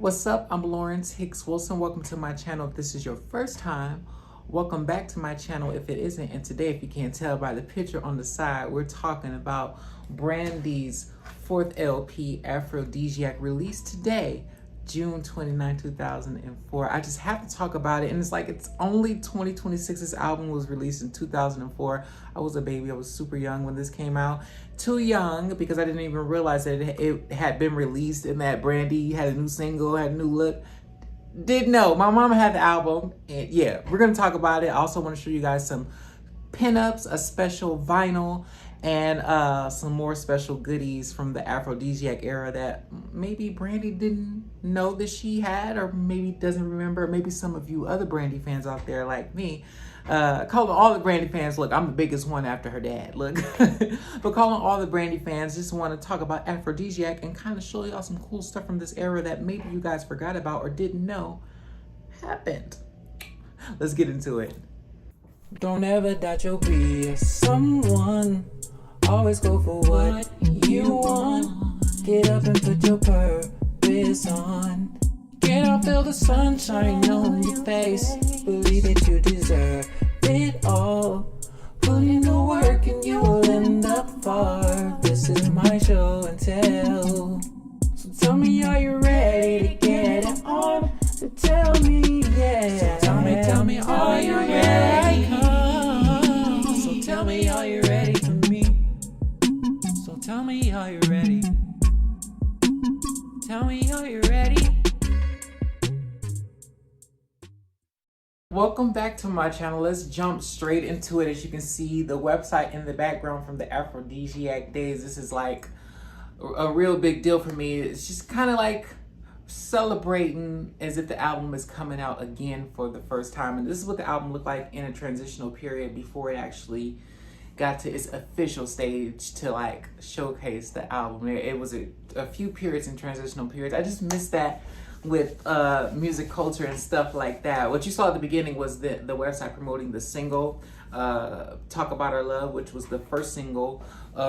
What's up? I'm Lawrence Hicks Wilson. Welcome to my channel. If this is your first time, welcome back to my channel if it isn't. And today, if you can't tell by the picture on the side, we're talking about Brandy's fourth LP, Afrodisiac, released today, June 29, 2004. I just have to talk about it. And it's like, it's only 2026. This album was released in 2004. I was a baby. I was super young when this came out. Too young because I didn't even realize that it had been released and that Brandy had a new single, had a new look. Didn't know. My mama had the album. And yeah, we're going to talk about it. I also want to show you guys some pinups, a special vinyl, and some more special goodies from the Afrodisiac era that maybe Brandy didn't know that she had, or maybe doesn't remember. Maybe some of you other Brandy fans out there like me, calling all the Brandy fans, look, I'm the biggest one after her dad, look. But calling all the Brandy fans, just want to talk about Afrodisiac and kind of show y'all some cool stuff from this era that maybe you guys forgot about or didn't know happened. Let's get into it. Don't ever doubt you'll be someone. Always go for what you want. Get up and put your purpose on. Get up, feel the sunshine on your face. Believe that you deserve it all. Put in the work and you will end up far. This is my show and tell. So tell me, are you ready to get it on? So tell me, yeah. So tell me, are you ready? So tell me, are you ready for me? So tell me, are you ready? Tell me, are you ready? Welcome back to my channel. Let's jump straight into it. As you can see, the website in the background from the Afrodisiac days. This is like a real big deal for me. It's just kind of like celebrating as if the album is coming out again for the first time. And this is what the album looked like in a transitional period before it actually got to its official stage to like showcase the album. It was a few periods in transitional periods. I just missed that with music culture and stuff like that. What you saw at the beginning was the website promoting the single, Talk About Our Love, which was the first single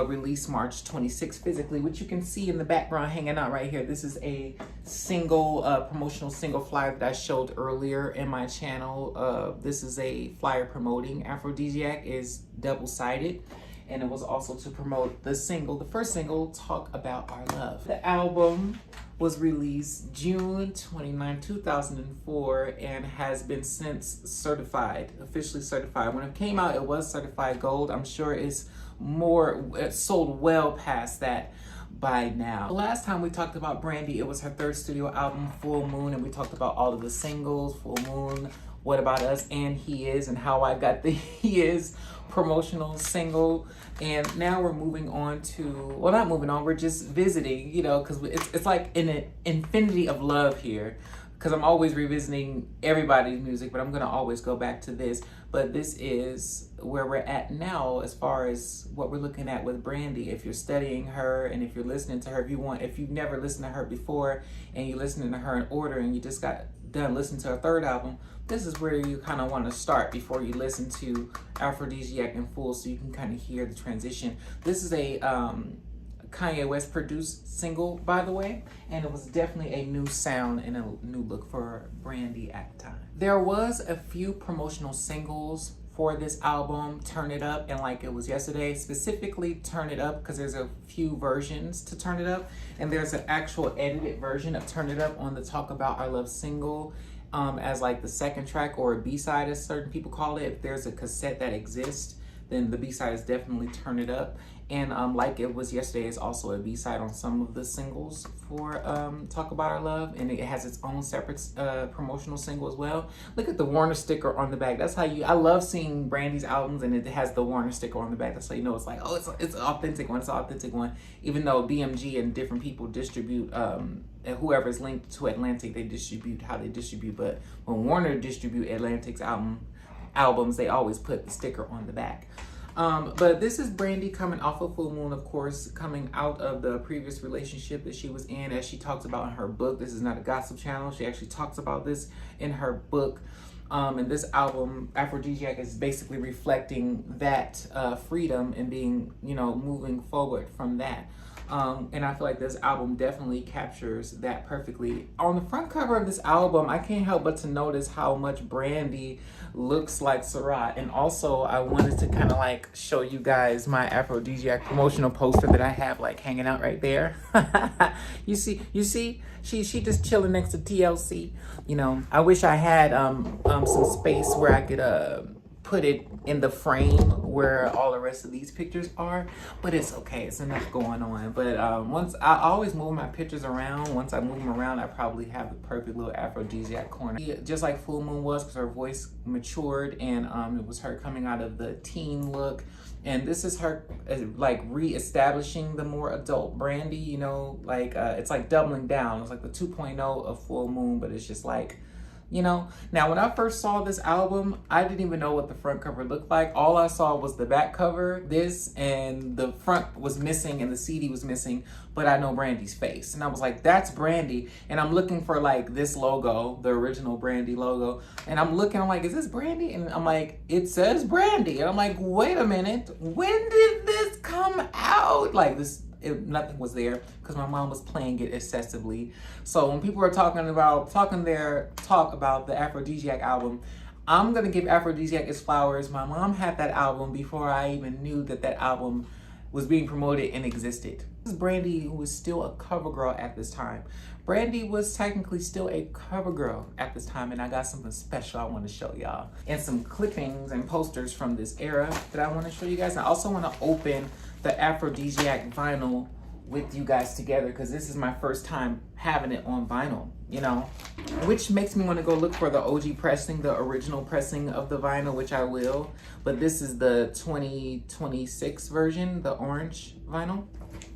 released March 26th physically, which you can see in the background hanging out right here. This is a single, promotional single flyer that I showed earlier in my channel. This is a flyer promoting Afrodisiac, is double-sided. And it was also to promote the single, the first single, Talk About Our Love. The album was released June 29, 2004, and has been since certified, officially certified. When it came out, it was certified gold. I'm sure it's sold well past that by now. The last time we talked about Brandy, it was her third studio album, Full Moon, and we talked about all of the singles, Full Moon, What About Us, and He Is, and how I got the He Is promotional single. And now we're moving on to, well, not moving on, we're just visiting, you know, because it's like an infinity of love here, because I'm always revisiting everybody's music, but I'm going to always go back to this. But this is where we're at now as far as what we're looking at with Brandy. If you're studying her and if you're listening to her, if you've never listened to her before and you're listening to her in order and you just got done listening to her third album, this is where you kind of want to start before you listen to Afrodisiac in full, so you can kind of hear the transition. This is a Kanye West produced single, by the way, and it was definitely a new sound and a new look for Brandy at the time. There was a few promotional singles for this album, Turn It Up and Like It Was Yesterday. Specifically Turn It Up because there's a few versions to Turn It Up, and there's an actual edited version of Turn It Up on the Talk About Our Love single as like the second track, or a B-side as certain people call it. If there's a cassette that exists, then the B-side is definitely Turn It Up. And Like It Was Yesterday is also a B-side on some of the singles for Talk About Our Love, and it has its own separate promotional single as well. Look at the Warner sticker on the back. That's how I love seeing Brandy's albums and it has the Warner sticker on the back. That's how you know it's like, oh, it's an authentic one. It's an authentic one. Even though BMG and different people distribute, whoever's linked to Atlantic, they distribute how they distribute. But when Warner distribute Atlantic's albums, they always put the sticker on the back. But this is Brandy coming off of Full Moon, of course, coming out of the previous relationship that she was in, as she talks about in her book. This is not a gossip channel. She actually talks about this in her book. And this album, Afrodisiac, is basically reflecting that freedom and being, moving forward from that. And I feel like this album definitely captures that perfectly. On the front cover of this album, I can't help but to notice how much Brandy looks like Sarah. And also I wanted to kind of like show you guys my Afrodisiac promotional poster that I have like hanging out right there. you see, she just chilling next to TLC. You know, I wish I had some space where I could put it in the frame where all the rest of these pictures are, but it's okay, it's enough going on. But once I always move my pictures around, once I move them around, I probably have the perfect little Afrodisiac corner. Just like Full Moon was, because her voice matured, and it was her coming out of the teen look. And this is her like re-establishing the more adult Brandy, you know, like it's like doubling down. It's like the 2.0 of Full Moon, but it's just like, you know. Now when I first saw this album, I didn't even know what the front cover looked like. All I saw was the back cover, this, and the front was missing and the CD was missing, but I know Brandy's face. And I was like, that's Brandy. And I'm looking for like this logo, the original Brandy logo. And I'm looking, I'm like, is this Brandy? And I'm like, it says Brandy. And I'm like, wait a minute, when did this come out? Like this, nothing was there because my mom was playing it excessively. So when people are talk about the Afrodisiac album, I'm gonna give Afrodisiac its flowers. My mom had that album before I even knew that that album was being promoted and existed. This is Brandy, who was still a cover girl at this time. Brandy was technically still a cover girl at this time, and I got something special I want to show y'all. And some clippings and posters from this era that I want to show you guys. I also want to open the Afrodisiac vinyl with you guys together, because this is my first time having it on vinyl, you know, which makes me want to go look for the OG pressing, the original pressing of the vinyl, which I will. But this is the 2026 version, the orange vinyl.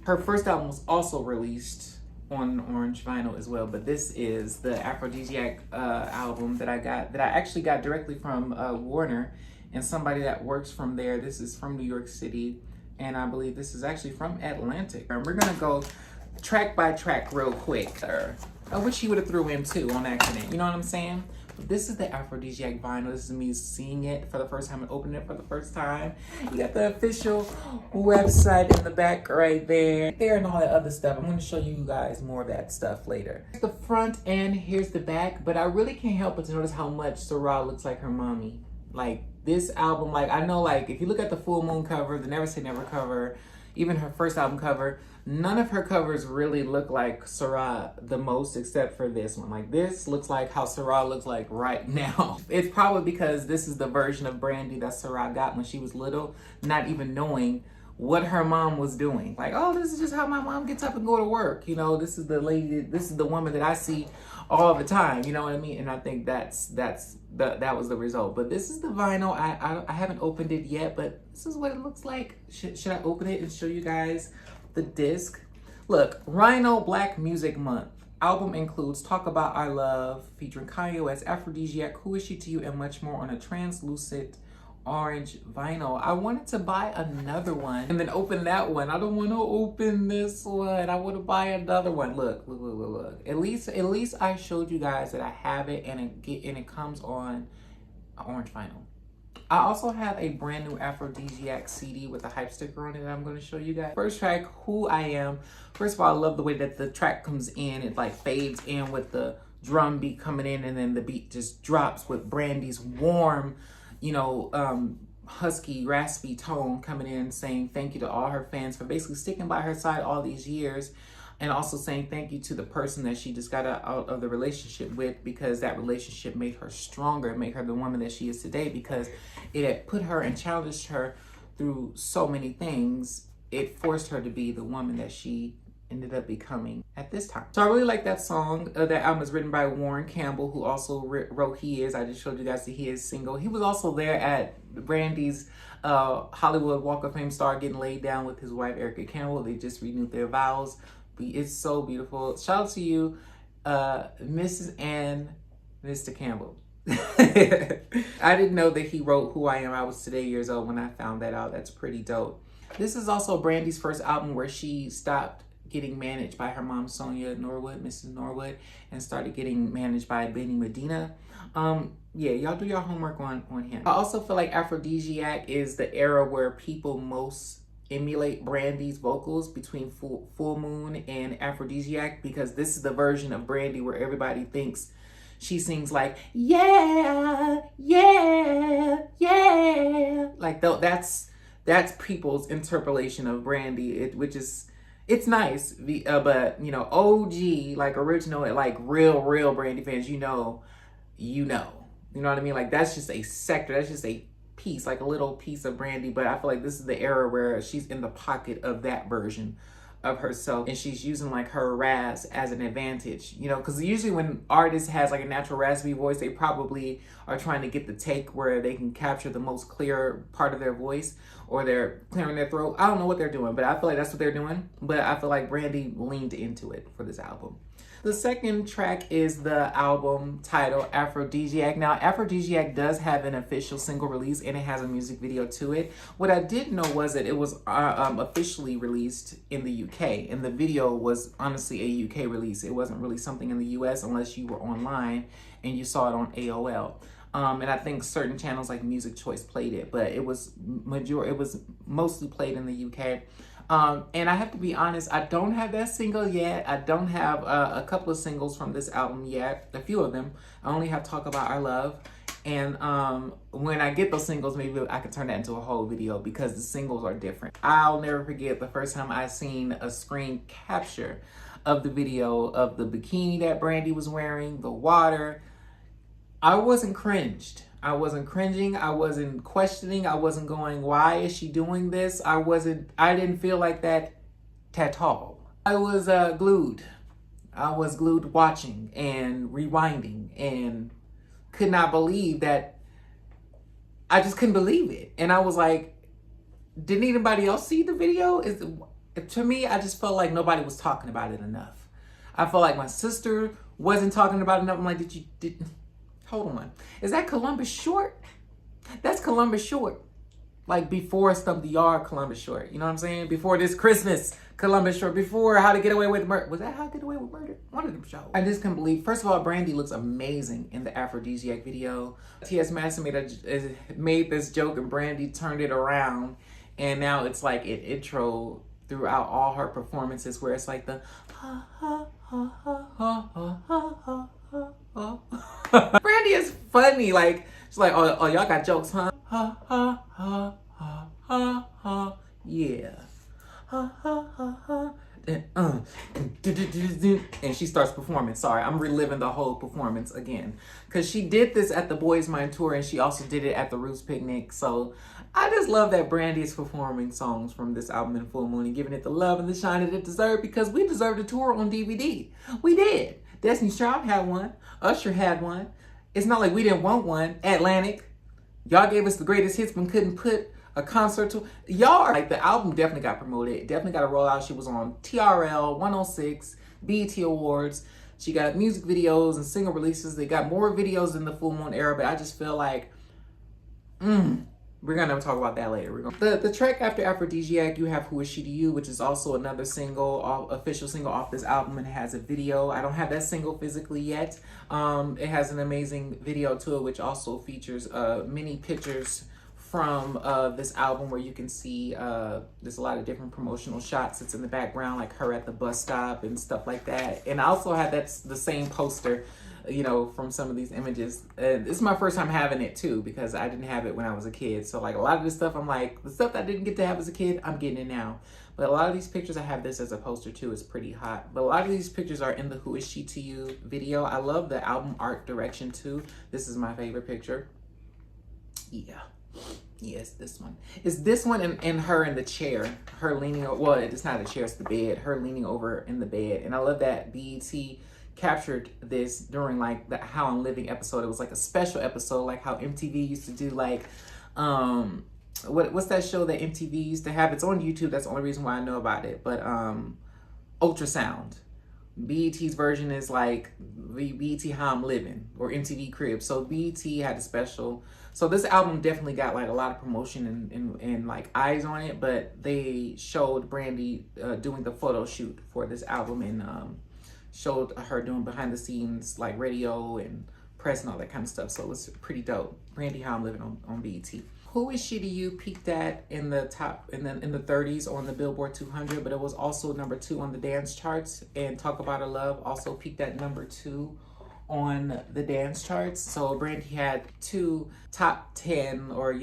Her first album was also released on orange vinyl as well, but this is the Afrodisiac album that I actually got directly from Warner and somebody that works from there. This is from New York City, and I believe this is actually from Atlantic. And we're gonna go track by track real quick, which you would have threw in too on accident, you know what I'm saying? But this is the Afrodisiac vinyl. This is me seeing it for the first time and opening it for the first time. You got the official website in the back right there and all that other stuff. I'm gonna show you guys more of that stuff later. Here's the front and here's the back, but I really can't help but to notice how much Sarah looks like her mommy. Like this album, like I know, like if you look at the Full Moon cover, the Never Say Never cover, even her first album cover, none of her covers really look like Sarah the most, except for this one. Like this looks like how Sarah looks like right now. It's probably because this is the version of Brandy that Sarah got when she was little, not even knowing what her mom was doing. Like, oh, this is just how my mom gets up and go to work. You know, this is the lady, this is the woman that I see all the time. You know what I mean? And I think that was the result. But this is the vinyl. I haven't opened it yet, but this is what it looks like. Should I open it and show you guys the disc? Look, Rhino Black Music Month. Album includes Talk About Our Love, featuring Kanye West, Afrodisiac, Who Is She To You, and much more on a translucent orange vinyl. I wanted to buy another one and then open that one. I don't want to open this one. I want to buy another one. Look. At least I showed you guys that I have it, and it comes on orange vinyl. I also have a brand new Afrodisiac CD with a hype sticker on it that I'm going to show you guys. First track, Who I Am. First of all, I love the way that the track comes in. It like fades in with the drum beat coming in, and then the beat just drops with Brandy's warm, you know, husky, raspy tone coming in, saying thank you to all her fans for basically sticking by her side all these years, and also saying thank you to the person that she just got out of the relationship with, because that relationship made her stronger, made her the woman that she is today, because it had put her and challenged her through so many things. It forced her to be the woman that she ended up becoming at this time. So I really like that song. That album is written by Warren Campbell, who also wrote He Is. I just showed you guys the He Is single. He was also there at Brandy's Hollywood Walk of Fame star, getting laid down with his wife Erica Campbell. They just renewed their vows. It's so beautiful. Shout out to you, Mrs. and Mr. Campbell. I didn't know that he wrote Who I Am. I was today years old when I found that out. That's pretty dope. This is also Brandy's first album where she stopped getting managed by her mom, Sonia Norwood, Mrs. Norwood, and started getting managed by Benny Medina. Yeah, y'all do your homework on him. I also feel like Afrodisiac is the era where people most emulate Brandy's vocals between Full Moon and Afrodisiac, because this is the version of Brandy where everybody thinks she sings like, yeah, yeah, yeah. Like that's people's interpolation of Brandy, which is, it's nice. But you know, OG, like original, like real Brandy fans, you know what I mean? Like that's just a sector, that's just a piece, like a little piece of Brandy. But I feel like this is the era where she's in the pocket of that version of herself, and she's using like her rasp as an advantage, you know, because usually when artists has like a natural raspy voice, they probably are trying to get the take where they can capture the most clear part of their voice, or they're clearing their throat. I don't know what they're doing, but I feel like that's what they're doing. But I feel like Brandy leaned into it for this album. The second track is the album title Afrodisiac. Now, Afrodisiac does have an official single release, and it has a music video to it. What I didn't know was that it was officially released in the UK, and the video was honestly a UK release. It wasn't really something in the US unless you were online and you saw it on AOL. And I think certain channels like Music Choice played it, but it was mostly played in the UK. And I have to be honest, I don't have that single yet. I don't have a couple of singles from this album yet, a few of them. I only have Talk About Our Love. And when I get those singles, maybe I could turn that into a whole video, because the singles are different. I'll never forget the first time I seen a screen capture of the video of the bikini that Brandy was wearing, the water. I wasn't cringed. I wasn't cringing. I wasn't questioning. I wasn't going, why is she doing this? I didn't feel like that at all. I was glued. I was glued watching and rewinding, and could not believe that. I just couldn't believe it. And I was like, didn't anybody else see the video? To me, I just felt like nobody was talking about it enough. I felt like my sister wasn't talking about it enough. I'm like, hold on. Is that Columbus Short? That's Columbus Short. Like before Stump the Yard, Columbus Short. You know what I'm saying? Before This Christmas, Columbus Short. Before How to Get Away with Murder. Was that How to Get Away with Murder? One of them shows. I just couldn't believe. First of all, Brandy looks amazing in the Afrodisiac video. T.S. Madison made this joke, and Brandy turned it around. And now it's like an intro throughout all her performances, where it's like the ha ha ha ha ha ha ha ha ha. Brandy is funny. Like, she's like, oh, y'all got jokes, huh? Ha ha ha ha ha ha. Yeah. Ha ha ha ha. And she starts performing. Sorry, I'm reliving the whole performance again, because she did this at the Boys Mind tour, and she also did it at the Roots Picnic. So I just love that Brandy is performing songs from this album in Full Moon and giving it the love and the shine that it deserved, because we deserved a tour on DVD. We did. Destiny's Child had one. Usher had one. It's not like we didn't want one. Atlantic, y'all gave us the greatest hits but couldn't put a concert to. Y'all are like, the album definitely got promoted. It definitely got a rollout. She was on TRL, 106, BET Awards. She got music videos and single releases. They got more videos in the Full Moon era, but I just feel like, we're gonna talk about that later. The track after Afrodisiac, you have Who Is She to You, which is also another single, official single off this album, and it has a video. I don't have that single physically yet. It has an amazing video to it, which also features many pictures from this album, where you can see there's a lot of different promotional shots. It's in the background, like her at the bus stop and stuff like that. And I also have the same poster, you know, from some of these images. This is my first time having it too, because I didn't have it when I was a kid. So like a lot of this stuff, I'm like, the stuff that I didn't get to have as a kid, I'm getting it now. But a lot of these pictures, I have this as a poster too, is pretty hot. But a lot of these pictures are in the Who Is She to You video. I love the album art direction too. This is my favorite picture. Yeah. Yes, this one. It's this one and her in the chair. Her leaning over, well, it's not a chair, it's the bed. Her leaning over in the bed. And I love that BET captured this during like the How I'm Living episode. It was like a special episode, like how MTV used to do, like what's that show that MTV used to have? It's on YouTube. That's the only reason why I know about it. But Ultrasound. BET's version is like BET How I'm Living, or MTV Cribs. So BET had a special. So this album definitely got like a lot of promotion and like eyes on it. But they showed Brandy doing the photo shoot for this album, and showed her doing behind the scenes like radio and press and all that kind of stuff. So it was pretty dope. Brandy How I'm Living on BET. Who Is She to You peaked at in the top in the 30s on the Billboard 200, but it was also number 2 on the dance charts. And Talk About Her Love also peaked at number 2 on the dance charts. So Brandy had 2 top 10 or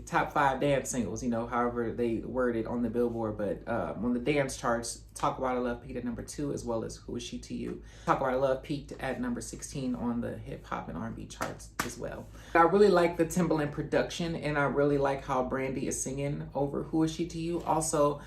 top 5 dance singles, however they worded on the Billboard. But on the dance charts, Talk About Her Love peaked at number 2, as well as Who Is She to You. Talk About Her Love peaked at number 16 on the hip hop and R&B charts as well. I really like the Timbaland production, and I really like how Brandy is singing over Who Is She to You. Also,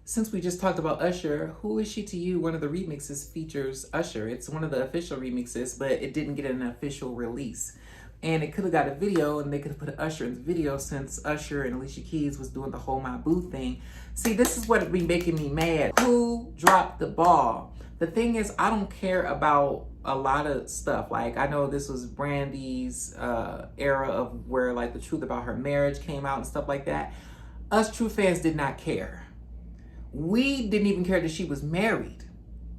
since we just talked about Usher, Who Is She to You, one of the remixes features Usher. It's one of the official remixes, but it didn't get an official release. And it could have got a video, and they could have put Usher in the video, since Usher and Alicia Keys was doing the whole My Boo thing. See, this is what would be making me mad. Who dropped the ball? The thing is, I don't care about a lot of stuff. Like, I know this was Brandy's era of where, like, the truth about her marriage came out and stuff like that. Us true fans did not care. We didn't even care that she was married.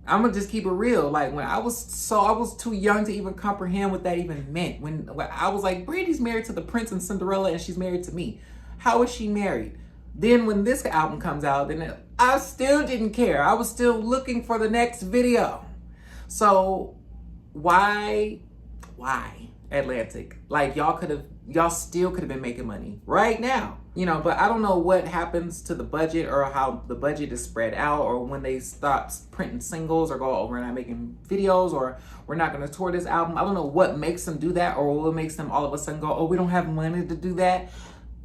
I'm gonna just keep it real. Like, when I was too young to even comprehend what that even meant. When I was like, Brandy's married to the Prince and Cinderella, and she's married to me. How is she married? Then when this album comes out, then I still didn't care. I was still looking for the next video. So why Atlantic? Like, y'all still could have been making money right now. But I don't know what happens to the budget, or how the budget is spread out, or when they stop printing singles, or go, oh, we're not making videos, or we're not going to tour this album. I don't know what makes them do that, or what makes them all of a sudden go, oh, we don't have money to do that.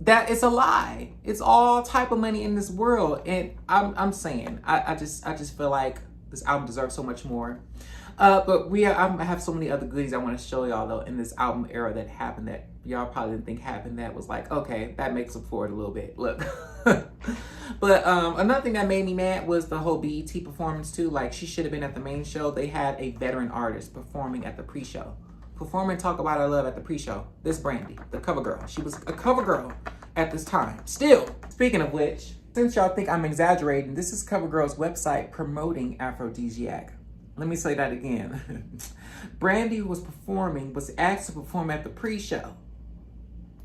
That is a lie. It's all type of money in this world. And I'm saying, I just feel like this album deserves so much more. But I have so many other goodies I want to show y'all, though, in this album era that happened that y'all probably didn't think happened, that was like, okay, that makes up for it a little bit. Look. But another thing that made me mad was the whole BET performance, too. Like, she should have been at the main show. They had a veteran artist performing at the pre-show. Performing Talk About Her Love at the pre-show. This Brandy, the cover girl. She was a cover girl at this time. Still, speaking of which, since y'all think I'm exaggerating, this is CoverGirl's website promoting Afrodisiac. Let me say that again. Brandy, who was asked to perform at the pre-show.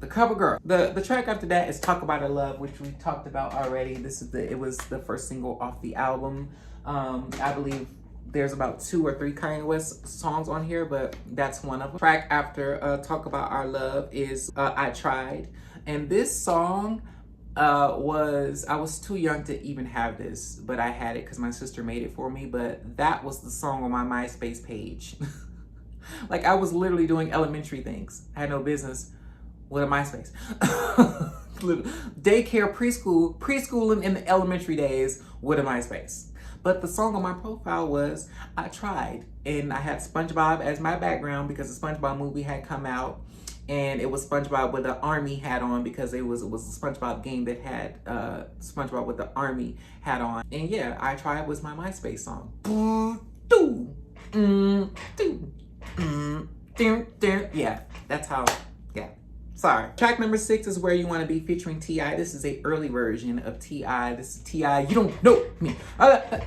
The cover girl. The track after that is Talk About Her Love, which we talked about already. It was the first single off the album. I believe there's about 2 or 3 Kanye West songs on here, but that's one of them. Track after Talk About Our Love is I Tried. And this song I was too young to even have this, but I had it because my sister made it for me. But that was the song on my MySpace page. Like, I was literally doing elementary things. I had no business with a MySpace. Daycare, preschooling in the elementary days with a MySpace. But the song on my profile was I Tried. And I had SpongeBob as my background because the SpongeBob movie had come out. And it was SpongeBob with the army hat on, because it was a SpongeBob game that had SpongeBob with the army hat on. And yeah, I Tried was my MySpace song. Yeah, that's how, yeah. Sorry. Track number 6 is Where You Want to Be featuring T.I. This is a early version of T.I. This is T.I. You don't know me.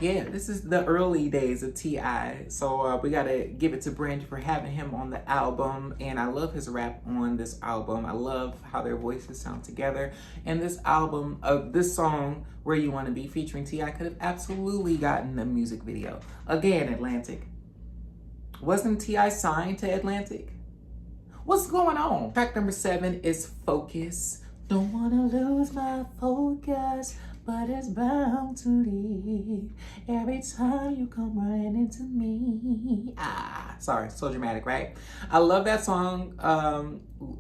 Yeah, this is the early days of T.I. So we got to give it to Brandy for having him on the album. And I love his rap on this album. I love how their voices sound together. And this album, this song, Where You Want to Be featuring T.I. could have absolutely gotten a music video. Again, Atlantic. Wasn't T.I. signed to Atlantic? What's going on? Track number 7 is Focus. Don't wanna lose my focus, but it's bound to leave every time you come running into me. Sorry, so dramatic, right? I love that song,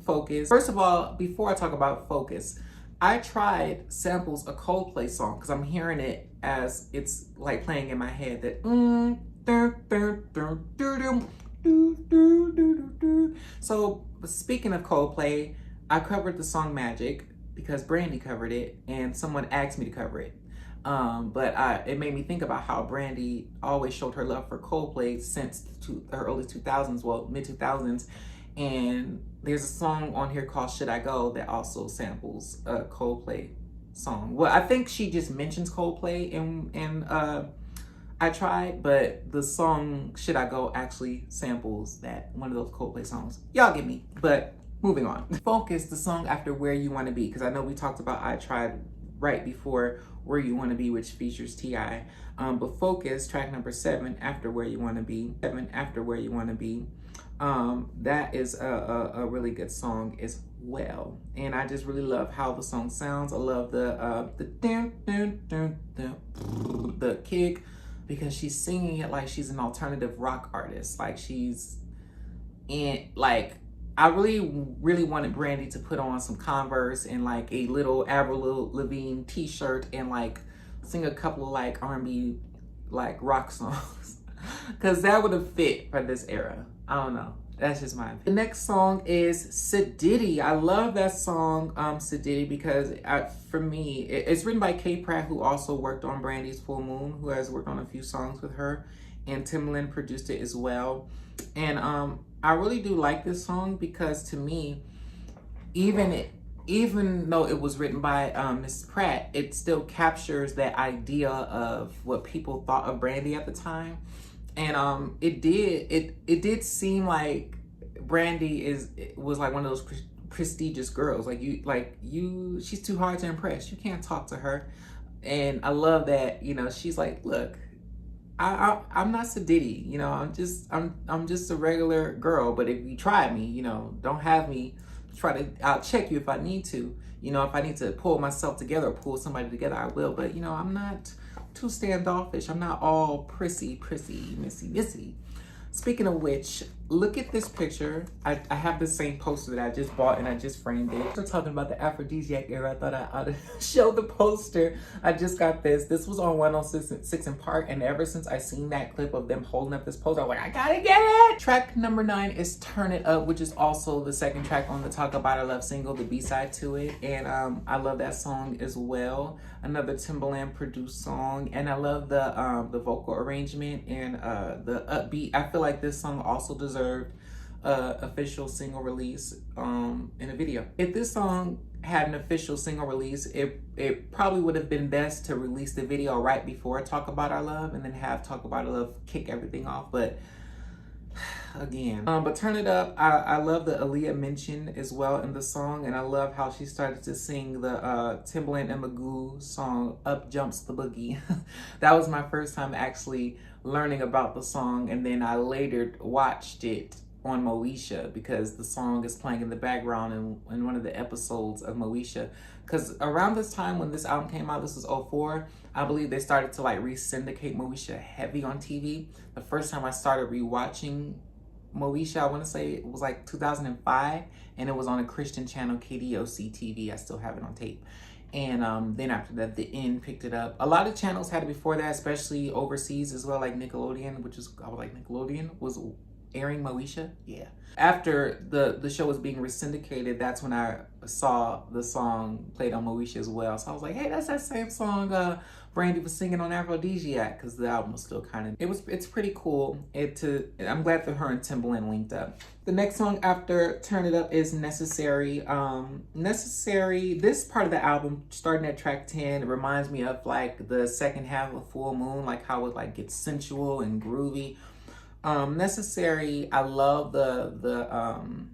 Focus. First of all, before I talk about Focus, I tried samples a Coldplay song because I'm hearing it as it's like playing in my head, that So speaking of Coldplay, I covered the song Magic because Brandy covered it and someone asked me to cover it. But it made me think about how Brandy always showed her love for Coldplay since the early 2000s, well, mid 2000s. And there's a song on here called Should I Go that also samples a Coldplay song. Well, I think she just mentions Coldplay in I Tried, but the song Should I Go actually samples one of those Coldplay songs. Y'all get me. But Moving on. Focus, the song after Where You Want to Be, because I know we talked about I Tried right before Where You Want to Be, which features T.I. But Focus, track number 7, after Where You Want to Be, after Where You Want to Be. That is a really good song as well, and I just really love how the song sounds. I love the dun, dun, dun, dun, the kick, because she's singing it like she's an alternative rock artist, like she's in like. I really wanted Brandy to put on some Converse and like a little Avril Lavigne t-shirt and like sing a couple of like R&B like rock songs, because that would have fit for this era. I don't know. That's just my opinion. The next song is Sadiddy. I love that song, Sadiddy, because for me, it's written by K Pratt, who also worked on Brandy's Full Moon, who has worked on a few songs with her, and Timbaland produced it as well. And I really do like this song because to me, even though it was written by Miss Pratt, it still captures that idea of what people thought of Brandy at the time. And it did seem like Brandy was like one of those prestigious girls. She's too hard to impress. You can't talk to her. And I love that, you know, she's like, look, I'm not Sadiddy, you know, I'm just a regular girl. But if you try me, you know, don't have me I'll check you if I need to. You know, if I need to pull myself together or pull somebody together, I will. But, you know, I'm not too standoffish. I'm not all prissy, missy. Speaking of which, look at this picture. I have the same poster that I just bought and I just framed it. We're talking about the Afrodisiac era. I thought I ought to show the poster. I just got this. This was on 106 in Park, and ever since I seen that clip of them holding up this poster, I'm like, I gotta get it! Track number 9 is Turn It Up, which is also the second track on the Talk About Our Love single, the B-side to it. And I love that song as well. Another Timbaland produced song, and I love the vocal arrangement and the upbeat. I feel like this song also deserved official single release in a video. If this song had an official single release, it probably would have been best to release the video right before Talk About Our Love and then have Talk About Our Love kick everything off. But again, but Turn It Up, I love the Aaliyah mention as well in the song, and I love how she started to sing the Timbaland and Magoo song, Up Jumps the Boogie. That was my first time actually learning about the song, and then I later watched it on Moesha because the song is playing in the background in one of the episodes of Moesha. Because around this time when this album came out, this was 2004, I believe they started to like re-syndicate Moesha heavy on TV. The first time I started rewatching Moesha, I want to say it was like 2005, and it was on a Christian channel, KDOC TV. I still have it on tape. And then after that, The End picked it up. A lot of channels had it before that, especially overseas as well, like Nickelodeon, I was like, Nickelodeon was airing Moesha. Yeah. After the show was being re-syndicated, that's when I saw the song played on Moesha as well. So I was like, hey, that's that same song Brandy was singing on Afrodisiac, because the album was still kind of, it's pretty cool. I'm glad that her and Timbaland linked up. The next song after Turn It Up is Necessary. Necessary, this part of the album, starting at track 10, it reminds me of like the second half of Full Moon, like how it like gets sensual and groovy. Necessary, I love the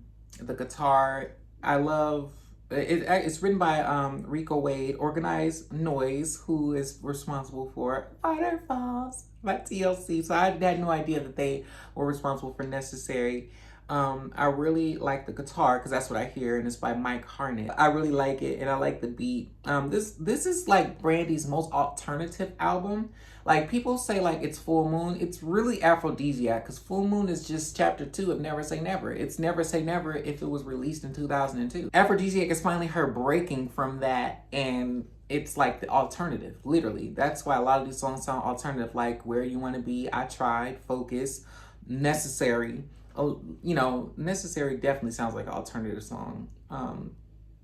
guitar. I love it. It's written by Rico Wade, Organized Noise, who is responsible for Waterfalls by TLC. So I had no idea that they were responsible for Necessary. I really like the guitar because that's what I hear, and it's by Mike Harnett. I really like it, and I like the beat. This is like Brandy's most alternative album. Like, people say like it's Full Moon. It's really Afrodisiac, because Full Moon is just chapter 2 of Never Say Never. It's Never Say Never if it was released in 2002. Afrodisiac is finally her breaking from that, and it's like the alternative, literally. That's why a lot of these songs sound alternative, like Where You Want to Be, I Tried, Focus, Necessary. Oh, you know, Necessary definitely sounds like an alternative song.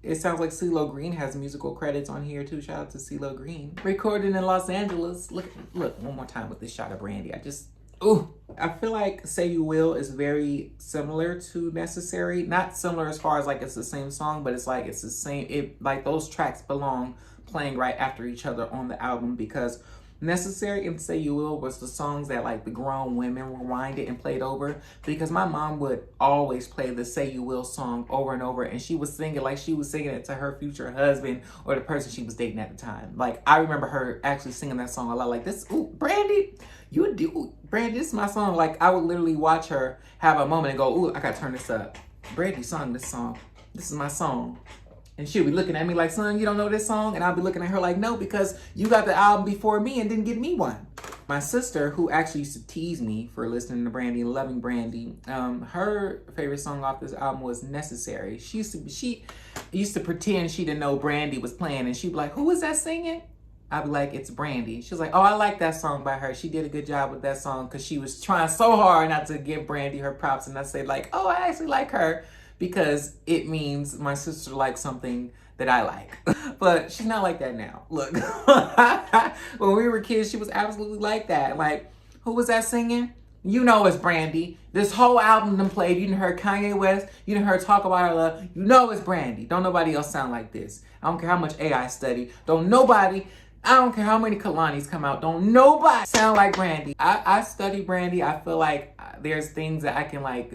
It sounds like CeeLo Green has musical credits on here too. Shout out to CeeLo Green. Recorded in Los Angeles. Look one more time with this shot of Brandy. I feel like Say You Will is very similar to Necessary. Not similar as far as like it's the same song, but it's like it's the same. Like those tracks belong playing right after each other on the album, because Necessary and Say You Will was the songs that like the grown women rewinded and played over, because my mom would always play the Say You Will song over and over, and she was singing like she was singing it to her future husband or the person she was dating at the time. Like I remember her actually singing that song a lot, like this, ooh, Brandy, you do, Brandy, this is my song. Like I would literally watch her have a moment and go, ooh, I gotta turn this up. Brandy sung this song. This is my song. And she'll be looking at me like, son, you don't know this song? And I'll be looking at her like, no, because you got the album before me and didn't give me one. My sister, who actually used to tease me for listening to Brandy and loving Brandy, her favorite song off this album was Necessary. She used to pretend she didn't know Brandy was playing, and she'd be like, who is that singing? I'd be like, it's Brandy. She was like, oh, I like that song by her. She did a good job with that song, because she was trying so hard not to give Brandy her props. And I say like, oh, I actually like her, because it means my sister likes something that I like. But she's not like that now. Look, when we were kids, she was absolutely like that. Like, who was that singing? You know it's Brandy. This whole album done played. You done heard Kanye West. You done heard Talk About Our Love. You know it's Brandy. Don't nobody else sound like this. I don't care how much AI study. I don't care how many Kalanis come out. Don't nobody sound like Brandy. I study Brandy. I feel like there's things that I can like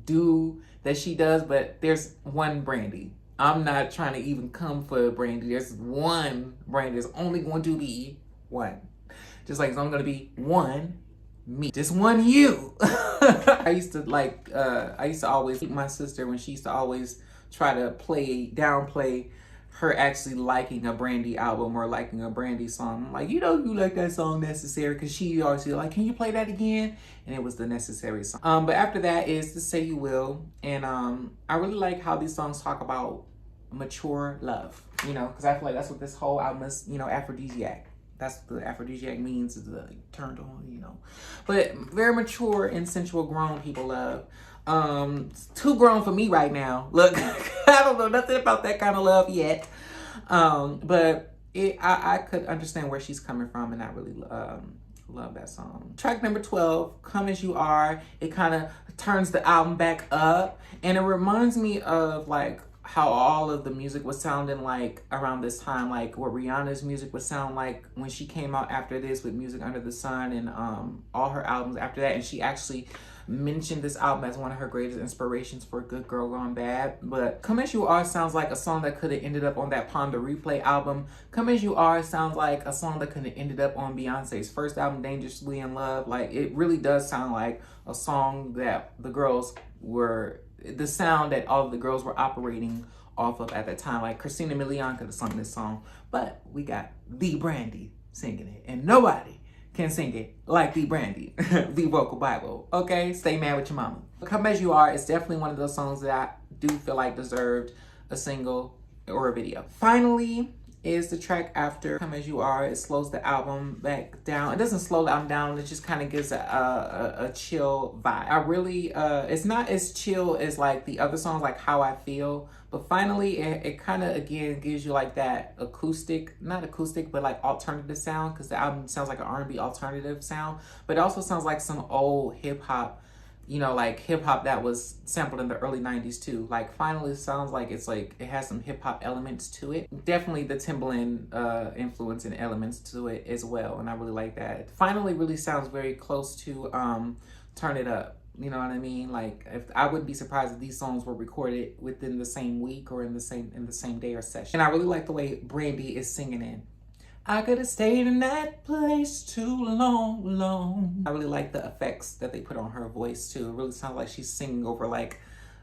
do that she does, but there's one Brandy. I'm not trying to even come for Brandy. There's one Brandy. There's only going to be one. Just like it's only going to be one me. Just one you. I used to always keep my sister when she used to always try to downplay her actually liking a Brandy album or liking a Brandy song. I'm like, you know, you like that song Necessary, because she always be like, can you play that again? And it was the Necessary song. But after that is the Say You Will. And I really like how these songs talk about mature love, you know, because I feel like that's what this whole album is, you know, Afrodisiac. That's what the Afrodisiac means, is the turned on, you know. But very mature and sensual grown people love. It's too grown for me right now. Look, I don't know nothing about that kind of love yet. But I could understand where she's coming from, and I really love that song. Track number 12, Come As You Are. It kind of turns the album back up, and it reminds me of like how all of the music was sounding like around this time, like what Rihanna's music would sound like when she came out after this with Music Under the Sun, and all her albums after that. And she actually mentioned this album as one of her greatest inspirations for Good Girl Gone Bad. But Come As You Are sounds like a song that could have ended up on that Ponder Replay album. Come As You Are sounds like a song that could have ended up on Beyonce's first album, Dangerously in Love. Like, it really does sound like a song that the sound that all of the girls were operating off of at that time. Like Christina Milian could have sung this song, but we got the Brandy singing it, and nobody can sing it like the Brandy, the vocal Bible. Okay, stay mad with your mama. Come As You Are is definitely one of those songs that I do feel like deserved a single or a video. Finally is the track after Come As You Are. It slows the album back down. It doesn't slow the album down. It just kind of gives a chill vibe. I really, it's not as chill as like the other songs, like How I Feel. But finally, it kind of, again, gives you like that acoustic, not acoustic, but like alternative sound, because the album sounds like an R&B alternative sound. But it also sounds like some old hip hop, you know, like hip hop that was sampled in the early 90s too. Like finally it sounds like it's like it has some hip hop elements to it. Definitely the Timbaland influence and elements to it as well, and I really like that. Finally really sounds very close to Turn It Up. You know what I mean? Like, if I wouldn't be surprised if these songs were recorded within the same week or in the same day or session. And I really like the way Brandy is singing in. I could have stayed in that place too long. I really like the effects that they put on her voice too. It really sounds like she's singing over like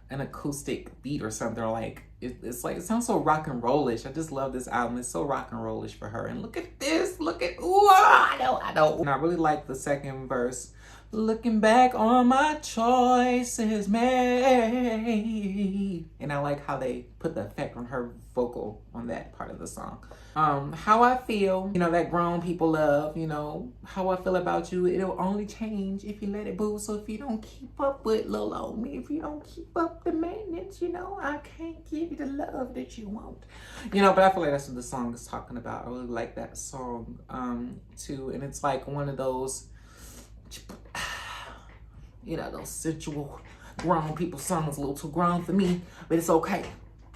an acoustic beat or something. Or like it's like, it sounds so rock and rollish. I just love this album. It's so rock and rollish for her. And look at this. Look at, ooh, I know. And I really like the second verse. Looking back on my choices made. And I like how they put the effect on her vocal on that part of the song. How I Feel, you know, that grown people love, you know, how I feel about you, it'll only change if you let it boo. So if you don't keep up with little old me, if you don't keep up the maintenance, you know, I can't give you the love that you want. You know, but I feel like that's what the song is talking about. I really like that song too. And it's like one of those, you know, those sensual grown people songs, a little too grown for me, but it's okay.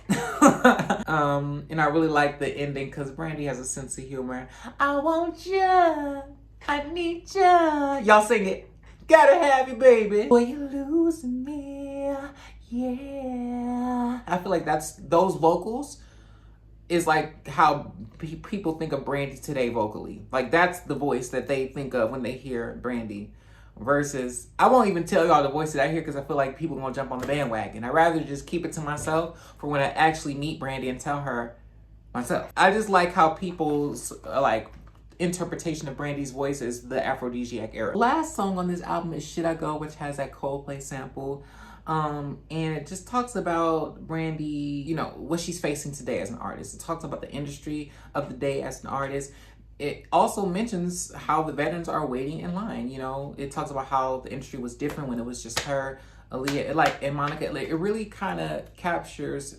And I really like the ending because Brandy has a sense of humor. I want ya, I need ya. Y'all sing it. Gotta have you, baby. Boy, you're losing me, yeah. I feel like those vocals is like how people think of Brandy today vocally. Like that's the voice that they think of when they hear Brandy. Versus, I won't even tell y'all the voice that I hear because I feel like people gonna jump on the bandwagon. I'd rather just keep it to myself for when I actually meet Brandy and tell her myself. I just like how people's like interpretation of Brandy's voice is the Afrodisiac era. Last song on this album is Should I Go, which has that Coldplay sample. And it just talks about Brandy, you know, what she's facing today as an artist. It talks about the industry of the day as an artist. It also mentions how the veterans are waiting in line. You know, it talks about how the industry was different when it was just her, Aaliyah, and Monica. It really kind of captures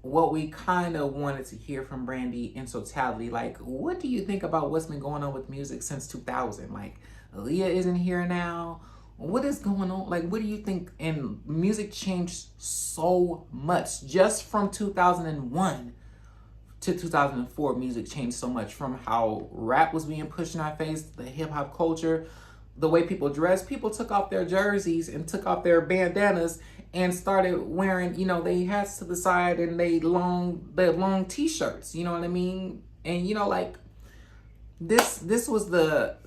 what we kind of wanted to hear from Brandy in totality. Like, what do you think about what's been going on with music since 2000? Like, Aaliyah isn't here now. What is going on? Like, what do you think? And music changed so much just from 2001 to 2004. Music changed so much, from how rap was being pushed in our face, the hip hop culture, the way people dressed. People took off their jerseys and took off their bandanas and started wearing, you know, they hats to the side and they long t-shirts, you know what I mean? And, you know, like this was the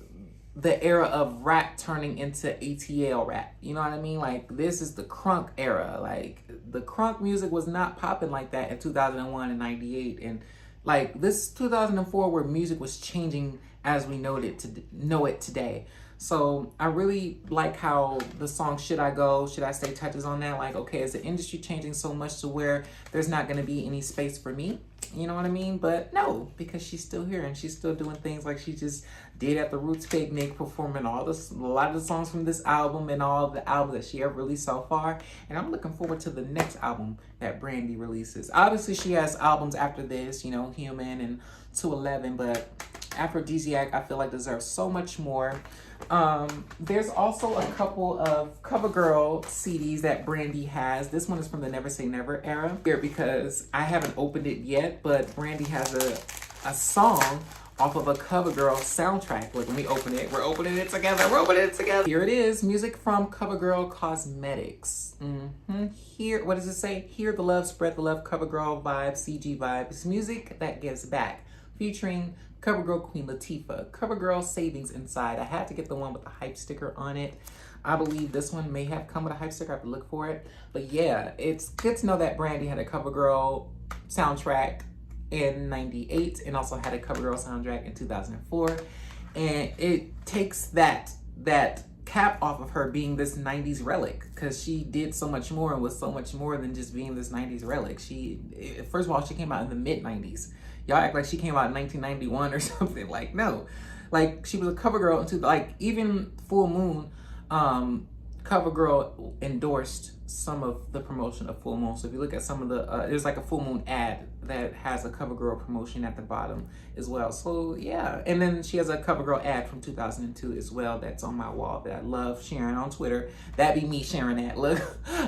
era of rap turning into ATL rap. You know what I mean? Like, this is the crunk era. Like, the crunk music was not popping like that in 2001 and 98. And like this 2004 where music was changing as we know it today. So I really like how the song Should I Go, Should I Stay touches on that. Like, okay, is the industry changing so much to where there's not going to be any space for me? You know what I mean? But no, because she's still here and she's still doing things like she just did at the Roots Picnic, performing a lot of the songs from this album and all the albums that she ever released so far. And I'm looking forward to the next album that Brandy releases. Obviously, she has albums after this, you know, Human and 211, but Afrodisiac, I feel like, deserves so much more. There's also a couple of CoverGirl CDs that Brandy has. This one is from the Never Say Never era. Here, because I haven't opened it yet, but Brandy has a song off of a CoverGirl soundtrack. Look, let me open it. We're opening it together. Here it is, music from CoverGirl Cosmetics. Here, what does it say? Hear the love, spread the love, CoverGirl vibes, CG vibes, music that gives back, featuring CoverGirl Queen Latifah, CoverGirl Savings Inside. I had to get the one with the hype sticker on it. I believe this one may have come with a hype sticker. I have to look for it. But yeah, it's good to know that Brandy had a CoverGirl soundtrack in 98 and also had a CoverGirl soundtrack in 2004. And it takes that cap off of her being this 90s relic, because she did so much more and was so much more than just being this 90s relic. First of all, she came out in the mid 90s. Y'all act like she came out in 1991 or something. Like, no. Like, she was a CoverGirl into, like, even Full Moon, CoverGirl endorsed some of the promotion of Full Moon. So if you look at some of the, there's like a Full Moon ad that has a CoverGirl promotion at the bottom as well. So yeah, and then she has a CoverGirl ad from 2002 as well that's on my wall that I love sharing on Twitter. That'd be me sharing that. Look,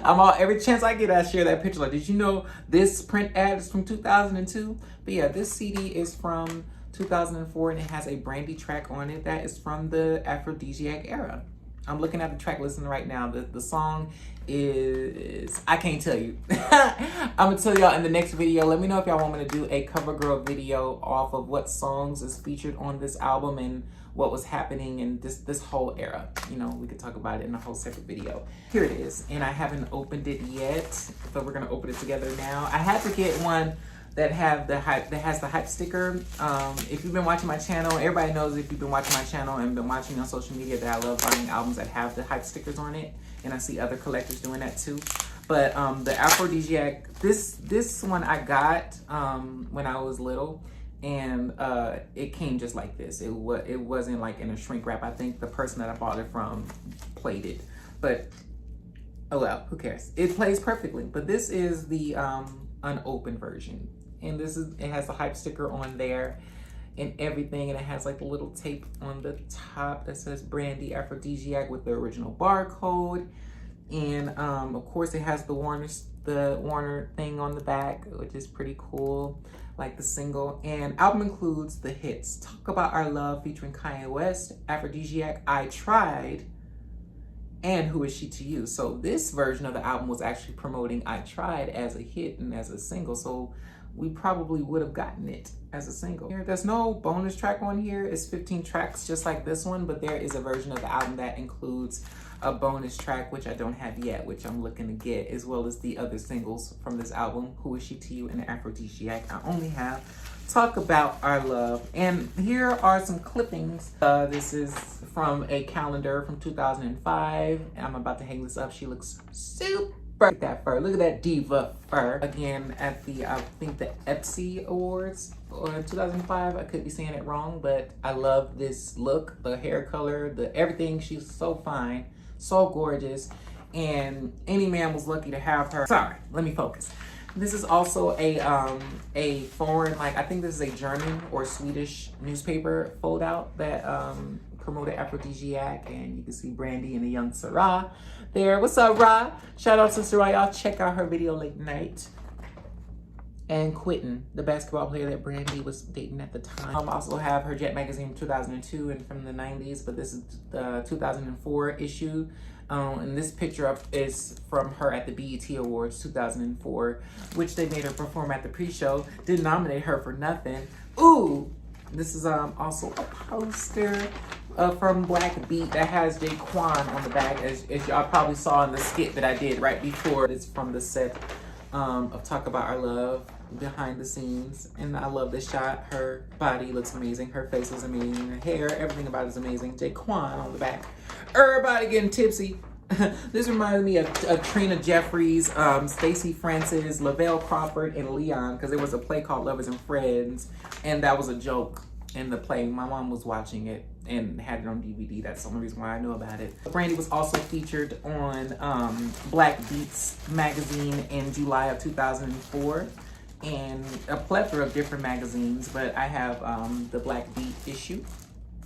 every chance I get, I share that picture. Like, did you know this print ad is from 2002? But yeah, this CD is from 2004 and it has a Brandy track on it that is from the Afrodisiac era. I'm looking at the track listing right now. The song is, I can't tell you. I'm gonna tell y'all in the next video. Let me know if y'all want me to do a CoverGirl video off of what songs is featured on this album and what was happening in this whole era. You know, we could talk about it in a whole separate video. Here it is, and I haven't opened it yet, so we're gonna open it together now. I had to get one that has the hype sticker. If you've been watching my channel, everybody knows if you've been watching my channel and been watching on social media that I love buying albums that have the hype stickers on it, and I see other collectors doing that too. But the Afrodisiac, this one I got when I was little, and it came just like this. It wasn't like in a shrink wrap. I think the person that I bought it from played it, but oh well, who cares? It plays perfectly. But this is the unopened version. And it has the hype sticker on there and everything, and it has like the little tape on the top that says Brandy Afrodisiac with the original barcode. And of course it has the Warner thing on the back, which is pretty cool, like the single. And album includes the hits Talk About Our Love featuring Kanye West, Afrodisiac, I Tried, and Who Is She to You. So this version of the album was actually promoting I Tried as a hit and as a single, so we probably would have gotten it as a single. There's no bonus track on here. It's 15 tracks just like this one, but there is a version of the album that includes a bonus track, which I don't have yet, which I'm looking to get, as well as the other singles from this album, Who Is She to You and Afrodisiac. I only have Talk About Our Love. And here are some clippings. This is from a calendar from 2005. I'm about to hang this up. She looks super. Look at that fur. Look at that diva fur. Again, at the, I think the EPSI Awards or 2005. I could be saying it wrong, but I love this look, the hair color, the everything. She's so fine, so gorgeous. And any man was lucky to have her. Sorry, let me focus. This is also a foreign, like I think this is a German or Swedish newspaper fold out that promoted Afrodisiac, and you can see Brandy and the young Sarah there. What's up, Ra? Shout out to Sarah. Y'all check out her video late night. And Quentin, the basketball player that Brandy was dating at the time. I also have her Jet magazine from 2002 and from the 90s, but this is the 2004 issue. And this picture is from her at the BET Awards 2004, which they made her perform at the pre-show. Didn't nominate her for nothing. Ooh, this is also a poster from Black Beat that has Jaquan on the back, as y'all probably saw in the skit that I did right before. It's from the set of Talk About Our Love, behind the scenes. And I love this shot. Her body looks amazing. Her face is amazing. Her hair, everything about it is amazing. Jaquan on the back. Everybody getting tipsy. This reminded me of Trina Jeffries, Stacey Francis, Lavelle Crawford, and Leon, because there was a play called Lovers and Friends, and that was a joke in the play. My mom was watching it and had it on DVD. That's the only reason why I know about it. Brandy was also featured on Black Beats magazine in July of 2004, and a plethora of different magazines, but I have the Black Beat issue.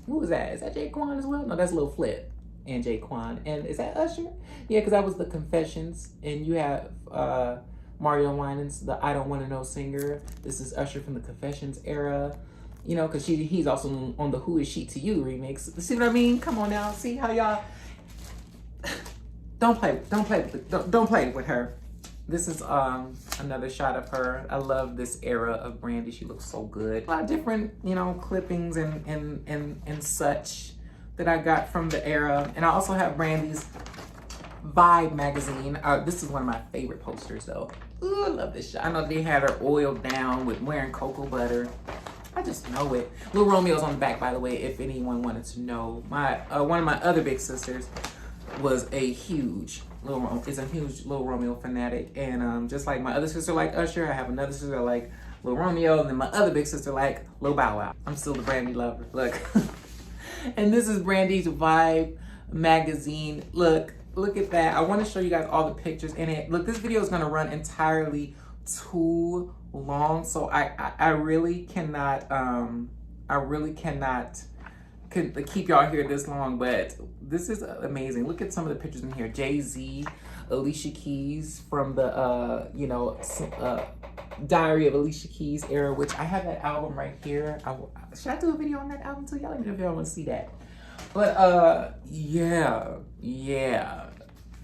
Who was that? Is that Jaquan as well? No, that's Lil Flip and Jaquan. And is that Usher? Yeah, because that was the Confessions. And you have Mario Winans, the I Don't Want to Know singer. This is Usher from the Confessions era. You know, because he's also on the Who Is She to You remix. See what I mean? Come on now. See how y'all don't play with her. This is another shot of her. I love this era of Brandy. She looks so good. A lot of different, you know, clippings and such that I got from the era. And I also have Brandy's Vibe magazine. This is one of my favorite posters though. Ooh, I love this shot. I know they had her oiled down with wearing cocoa butter. I just know it. Lil Romeo's on the back, by the way, if anyone wanted to know. My one of my other big sisters was a huge Lil Romeo fanatic, and just like my other sister like Usher, I have another sister like Lil Romeo, and then my other big sister like Lil Bow Wow. I'm still the Brandy lover. Look, and this is Brandy's Vibe magazine. Look at that. I want to show you guys all the pictures in it. Look, this video is gonna run entirely too long, so I really cannot keep y'all here this long, but this is amazing. Look at some of the pictures in here. Jay-Z, Alicia Keys from the Diary of Alicia Keys era, which I have that album right here. Should I do a video on that album too? Y'all let me know if y'all want to see that. But yeah.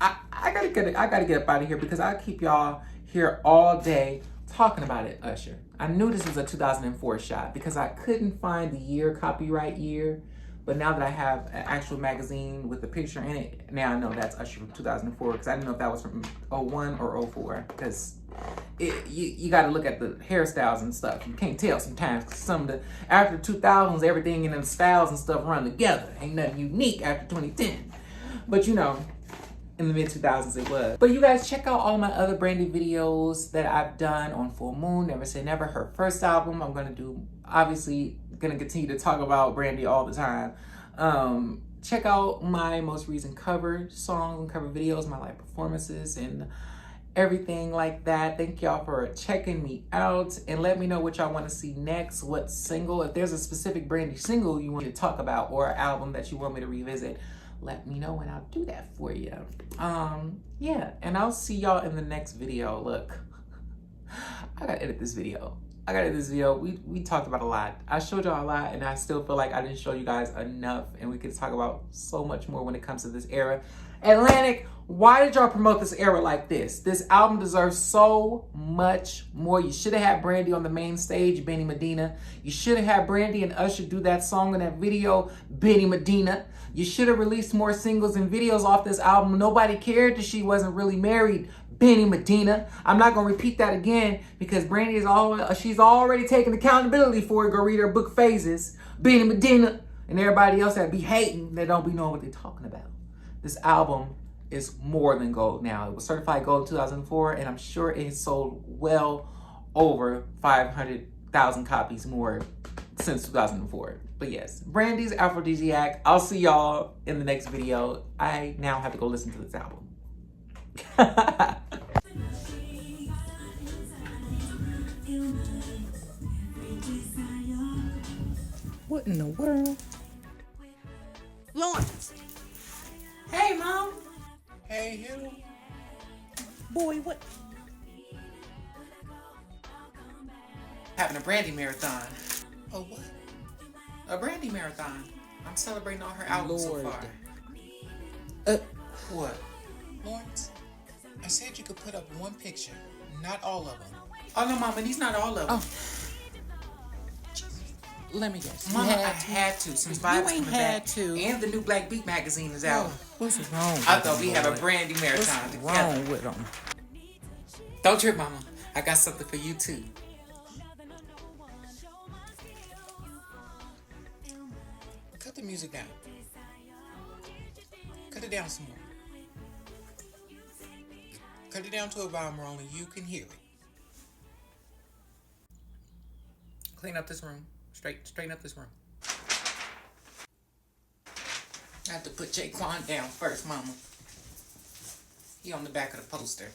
I gotta get up out of here because I keep y'all here all day talking about it, Usher. I knew this was a 2004 shot because I couldn't find the year, copyright year. But now that I have an actual magazine with a picture in it, now I know that's Usher from 2004 because I didn't know if that was from 01 or 04 because you got to look at the hairstyles and stuff. You can't tell sometimes because some of the, after 2000s, everything in the styles and stuff run together. Ain't nothing unique after 2010. But you know, in the mid-2000s it was. But you guys check out all my other Brandy videos that I've done on Full Moon, Never Say Never, her first album. I'm gonna do, obviously, gonna continue to talk about Brandy all the time. Check out my most recent cover songs and cover videos, my live performances and everything like that. Thank y'all for checking me out and let me know what y'all want to see next, what single, if there's a specific Brandy single you want me to talk about or an album that you want me to revisit, let me know and I'll do that for you. Yeah, and I'll see y'all in the next video. Look, I gotta edit this video. We talked about a lot. I showed y'all a lot, and I still feel like I didn't show you guys enough, and we could talk about so much more when it comes to this era. Atlantic, why did y'all promote this era like this? This album deserves so much more. You should have had Brandy on the main stage, Benny Medina. You should have had Brandy and Usher do that song in that video, Benny Medina. You should have released more singles and videos off this album. Nobody cared that she wasn't really married, Benny Medina. I'm not going to repeat that again because Brandy she's already taken accountability for it. Go read her book Phases, Benny Medina, and everybody else that be hating, that don't be knowing what they're talking about. This album is more than gold now. It was certified gold in 2004, and I'm sure it has sold well over 500,000 copies more since 2004. But yes, Brandy's Afrodisiac. I'll see y'all in the next video. I now have to go listen to this album. What in the world? Lawrence. Hey, Mom. Hey, you. Boy, what? Having a Brandy marathon. A what? A Brandy marathon. I'm celebrating all her albums so Lord. far. What? Lawrence, I said you could put up one picture, not all of them. Oh, no, Mama, these not all of them. Let me guess. Mama, I had to since Vibes ain't coming had back. to. And the new Black Beat magazine is out. What's wrong with I thought them, we have a Lord? Brandy marathon What's together. wrong with them? Don't trip, Mama. I got something for you, too. Cut the music down. Cut it down some more. Cut it down to a volume where only you can hear it. Clean up this room. Straighten up this room. I have to put Jaquan down first, Mama. He on the back of the poster.